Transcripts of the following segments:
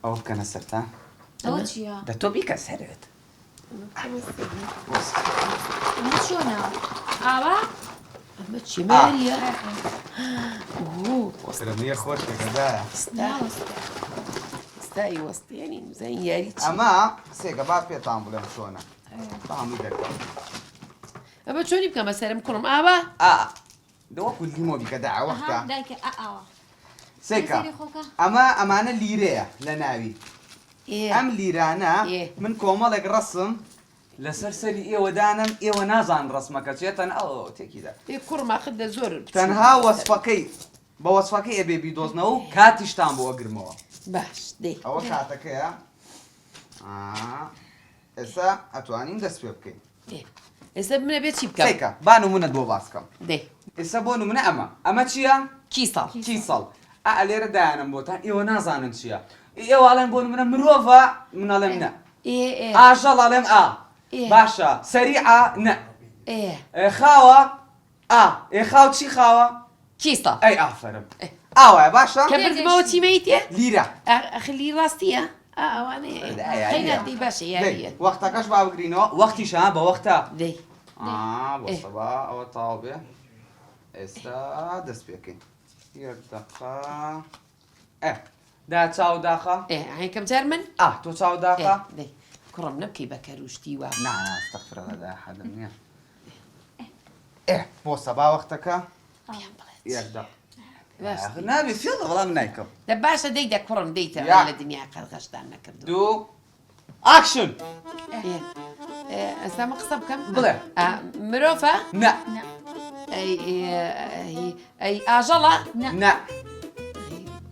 ئەوە بکەنە سەر تا ئەوە چییە؟ دە تۆ بیکە سەرت ئەمە چۆنە؟ ئاوا؟ ئەمە چی ماریە؟ سرەمیە خۆشێکەدایە ستایی وەستێنی زەین یاری چی؟ ئەمە سێگە با پێتان بڵێم چۆنە هەمووی دەکەم ئەمە چۆنی بکەمە سەرم کوڕم ئاوا؟ دەوەکو لیمۆ بیکە داوەختە دایکە ئاوا سێکە ئەمانە لیرەیە لە ناوی ئەم لیرانە من کۆمەڵێک ڕسم لەسەر سەری ئێوەدانم ئێوە نازان ڕسمەکە چێتەن ئەو تێکیدا کوڕما خدە زۆر تەنها وەسفەکەی بە وەسفەکەی ئەبێ بیدۆزنەوە و کاتیشتان بۆ ئەگرمەوە باش دێ ئەوە کاتەکەیە ئێستا ئەتوانین دەست پێ بکەین ئێستا منە بێت چی بکەم؟ سێکە با نمونە بۆ باسکەم دێ ئێستا بۆ نمونە ئەمە چییە؟ کیسەڵ کیسەڵ لێرە دایانم بۆتان ئێوە نازانن چییە ئێوە ئاڵێن بۆ نمونە مرۆڤە منەڵێم نە ئاژەڵ ئاڵێم باشە سەریعە نە خاوە خاو چی خاوە؟ کیسە ئەی ئافرم ئاوایە باشە؟ کە بردمەوە چیمەی تێ؟ لیرە ئەخلی ڕاستیە؟ ئەوانەیە خەینەتی باشە یاریە وەختەکەش با بگرینەوە وەختیشە بە وەختە دەی بۆسەبا ئەوە تاو بێ ئێستا دەست پێکەین یەک دەقا دا چاو داخە هەیکەم جار من؟ تۆ چاو داخە دەی کوڕم نەبکەی بە کەروشتی وە ناستەخفرەدا حەدم نییە بۆ سەبا وەختەکە یەک دەق نابێ فێڵە وەڵام نایکەم دە باشە دەی دە کوڕم دەیتە لە دنیا قەرغەشتان نەکردو دوو ئاکشن ئەستا من قسە بکەم بڵێ مرۆڤە؟ نە ئەی ئاژەڵە؟ نە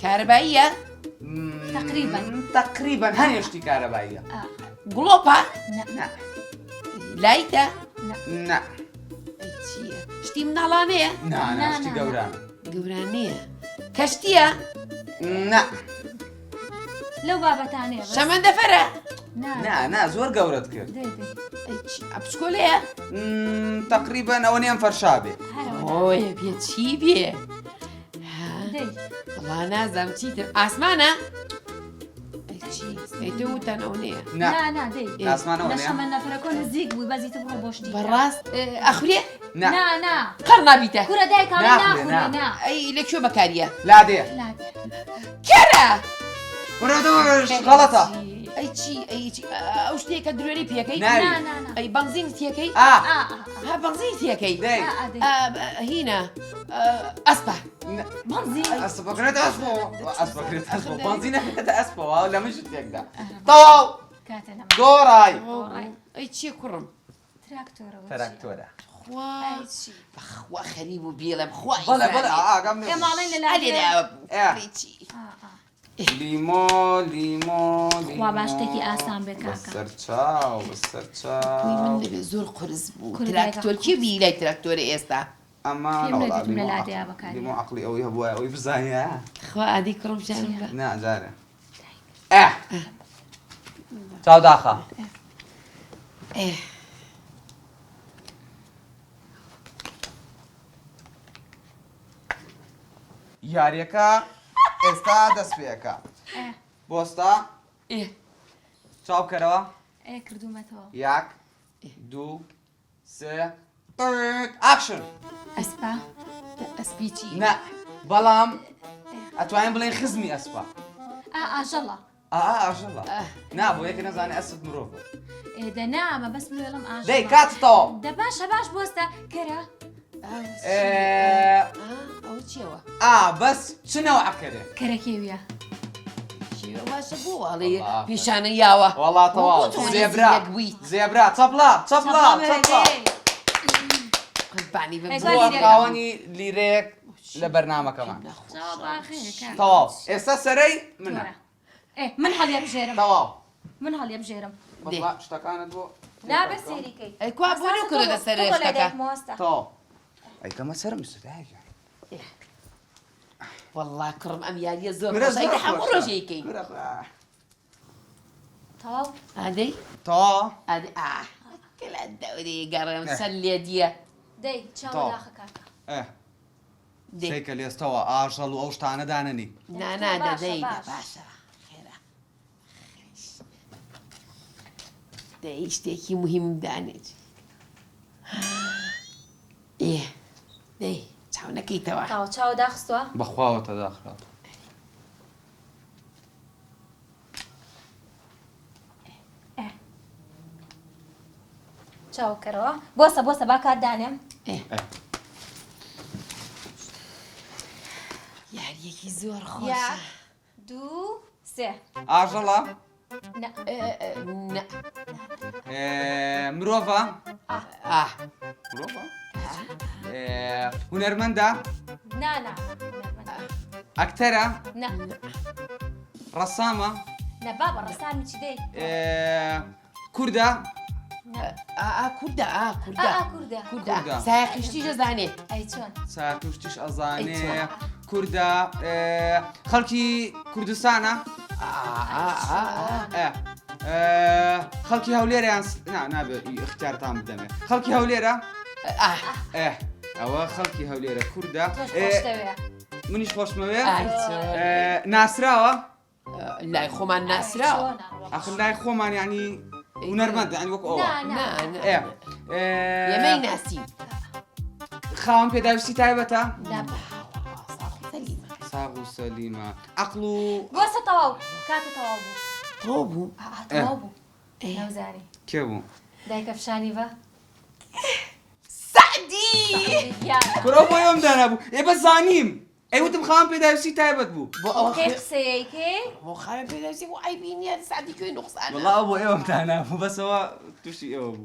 کارەباییە؟ تقریبا هەنێشتی کارەباییە گڵۆپە؟ نە لایتە؟ نە چییە؟ شتی مناڵانەیە؟ ناشتی گەورانە گەورانەیە کەشتیە؟ نە لەو بابەتانەیە شەمەندەفەرە؟ نا زۆر گەورەت کرد ئەپسکۆلەیە؟ تقریبا ئەوە نیان فەرشا بێ ئۆیە بێ چی بێ؟ وڵا نازام چیتر ئاسمانە؟ ئەیتە وتان ئەو نییە شەمەندەفەرەکە نزیک بووی بەزیتە بڕۆ بۆ شتی بەڕاست ئەخورێ؟ قەڕ نابیتە کوورە دایکە ناخورێ ئەی لەکوێ بەکاریە؟ لادێ کێرە؟ غەڵەتە ئەی چی ئەو شتێکە درێنی پێەکەی؟ ئەی بەنزین تێکەی؟ بەنزین تێکەی هینە ئەسپە ئەسپەکرێت ئەسپۆ بەنزینەکەتە ئەسپەوە لە من شتێکدا تەواو دۆڕای ئەی چیە کوڕم؟ تراکتۆرە خوا خەریب و بێڵم خوای لیمۆ خوا باش شتێکی ئاسان بێ کاکە بەسەر چاو بەسەر چاو من لەبێ زۆر قرس بوو تراکتۆر کی بی لای تراکتۆرە ئێستا؟ ئەمە لیمۆ عەقڵی ئەوەی هەبووە ئەوەی بزانیە خوا ئادی کوڕم شانم بە ناجارە چاو داخە یاریەکە ئێستا دەست پێەکە بۆستا چاو بکەرەوە کردومەتەوە یەک دوو سێ ئاکشن ئەسپا ئەسپی چی؟ نە بەڵام ئەتوانین بڵێن خزمی ئەسپا ئاژەڵە ئاژەڵە نا بۆ یەکە نەزانێ ئەسپ مرۆڤە ئێدە نامە بەس وێڵم ئاژەڵە دەی کاتتەوە دە باشە باش بۆستە کەرە ئەو چیەوە؟ بەس چنەوە عەکەرێ کەرەکێویە باشە بۆ ئەڵێ پیشانە یاوە وەڵاتەوە زێبرا چەپڵا خاوەنی لیرەیەک لە بەرنامەکەمان تەواو ئێستا سەرەی منە من هەڵیە بژێرم تەواو من هەڵیە بژێرم شتەکانت بۆ نابێ سێریکەی ئەی کوا بۆ نەکردۆتە سەر شتەکە تەواو ئەیکەمە سەرم سوداگە والله کوڕم ئەم یاریە زۆر خۆشە هەموو ڕۆژێکەی تەواو ئادەی تەواو ئادەی کەلا دەورێ گەڕێم سەر لێ دیە دەی چاو داخە کاکە سێکە لێستەوە ئاژەڵ و ئەو شتانە دانەنی نانادە دەیدا باشە خێرا دەی شتێکی مهم دانێت دەی چاو نەکەیتەوە چاو داخستووە بەخواوەتە داخرات چاو کەرەوە بۆسە با کات دانێم یاریەکی زۆر خۆشە یەک دوو سێ ئاژەڵە مرۆڤە مرۆڤە هونەرمەندە نانا ئەکتەرە نە ڕەسامە نە بابە ڕستانی چی دەی کوردە کووردە کووردە کووردە سایقیشتی دەزانێت ئەی چۆن ساکوشتیش ئەزانێ کوردە خەڵکی کوردستانە خەڵکی هەولێرەیان نابێ اختیارتان بدەمێ خەڵکی هەولێرە ئەوە خەڵکی هەولێرە کوردە منیش خۆشمەوێ ناسراوە لای خۆمان ناسراوە ئەخ لای خۆمان یعنی هونەرمەندە ینی وەک ئەوە ئێمەی ناسیم خاوەن پێداویستی تایبەتە سەلیمە ساغ و سەلیمە عەقڵ و بۆسە تەواو کاتە تەواو بوو تۆ بوو تەواو بوو نەوزانی کێ بوو دایکە فشانی بە سعدی کورۆ بۆ ئێوەم دانابوو بە زانیم ئەیوتم خاوەن پێداویستی تایبەت بوو بۆ ئەوە کێ قسەیەکێ بۆ خاوێن پێداویستی بۆ ئایبینیە سعدی کوێ نوقسانە وەڵا بۆ ئێوەم دانابوو بەسەوە تووشی ئێوە بوو